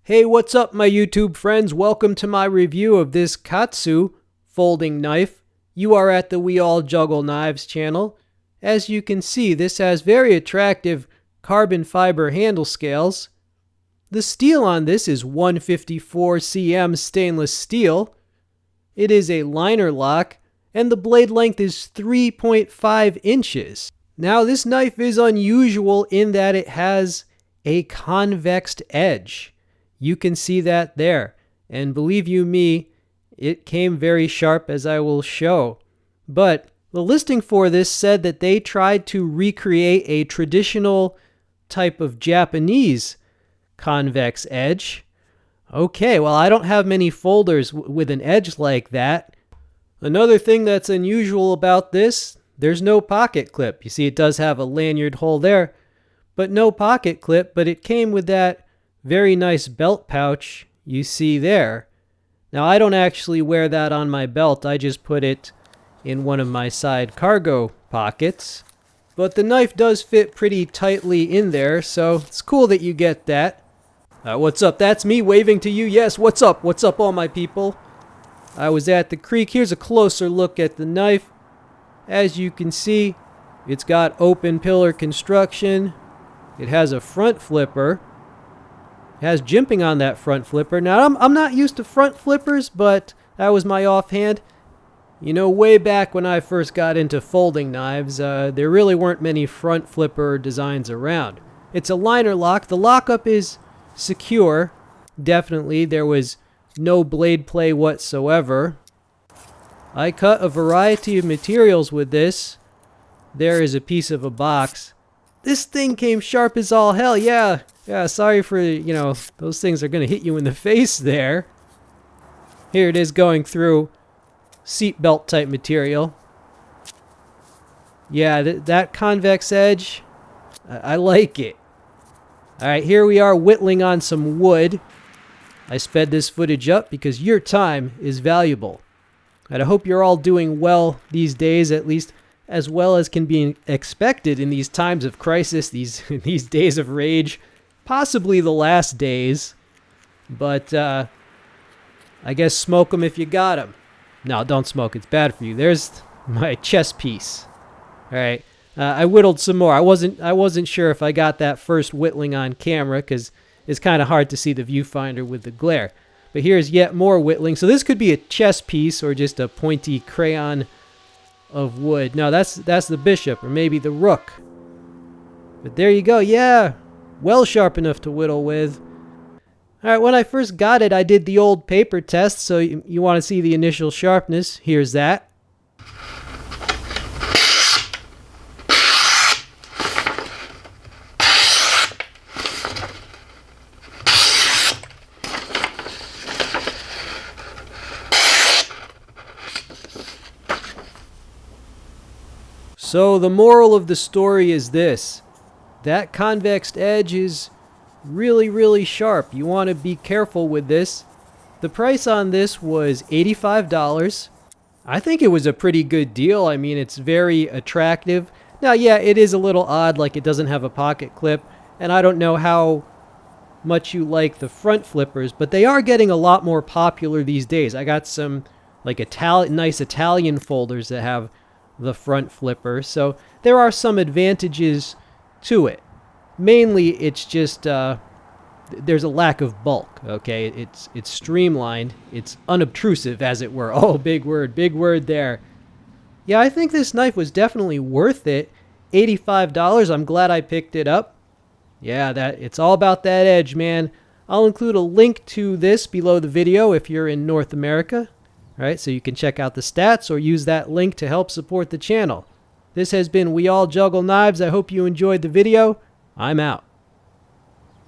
Hey, what's up my YouTube friends? Welcome to my review of this Katsu folding knife. You are at the We All Juggle Knives channel. As you can see, this has very attractive carbon fiber handle scales. The steel on this is 154 cm stainless steel. It is a liner lock, and the blade length is 3.5 inches. Now this knife is unusual in that it has a convex edge. You can see that there, and believe you me, it came very sharp, as I will show. But the listing for this said that they tried to recreate a traditional type of Japanese convex edge. Okay, well, I don't have many folders with an edge like that. Another thing that's unusual about this, there's no pocket clip. You see it does have a lanyard hole there, but no pocket clip, but it came with that very nice belt pouch you see there. Now I don't actually wear that on my belt, I just put it in one of my side cargo pockets. But the knife does fit pretty tightly in there, so it's cool that you get that. What's up? That's me waving to you. Yes, what's up? What's up all my people? I was at the creek. Here's a closer look at the knife. As you can see, it's got open pillar construction. It has a front flipper. It has jimping on that front flipper. Now, I'm not used to front flippers, but that was my offhand. You know, way back when I first got into folding knives, there really weren't many front flipper designs around. It's a liner lock. The lockup is secure. Definitely, there was no blade play whatsoever. I cut a variety of materials with this. There is a piece of a box. This thing came sharp as all hell, yeah. Yeah, sorry for, those things are going to hit you in the face there. Here it is going through seatbelt type material. Yeah, that convex edge, I like it. Alright, here we are whittling on some wood. I sped this footage up because your time is valuable. And I hope you're all doing well these days, at least as well as can be expected in these times of crisis, these days of rage. Possibly the last days, but I guess smoke them if you got them. No, don't smoke. It's bad for you. There's my chess piece. All right, I whittled some more. I wasn't sure if I got that first whittling on camera because it's kind of hard to see the viewfinder with the glare. But here's yet more whittling. So this could be a chess piece or just a pointy crayon of wood. No, that's the bishop or maybe the rook. But there you go. Yeah. Well sharp enough to whittle with. Alright, when I first got it, I did the old paper test, so you want to see the initial sharpness. Here's that. So the moral of the story is this. That convex edge is really, really sharp. You want to be careful with this. The price on this was $85. I think it was a pretty good deal. I mean, it's very attractive. Now, yeah, it is a little odd, like it doesn't have a pocket clip. And I don't know how much you like the front flippers, but they are getting a lot more popular these days. I got some like nice Italian folders that have the front flipper. So there are some advantages to it. Mainly it's just there's a lack of bulk. Okay, it's streamlined, it's unobtrusive, as it were. Oh, big word there. Yeah, I think this knife was definitely worth it. $85. I'm glad I picked it up. Yeah, it's all about that edge, man. I'll include a link to this below the video if you're in North America. All right, so you can check out the stats or use that link to help support the channel. This has been We All Juggle Knives. I hope you enjoyed the video. I'm out.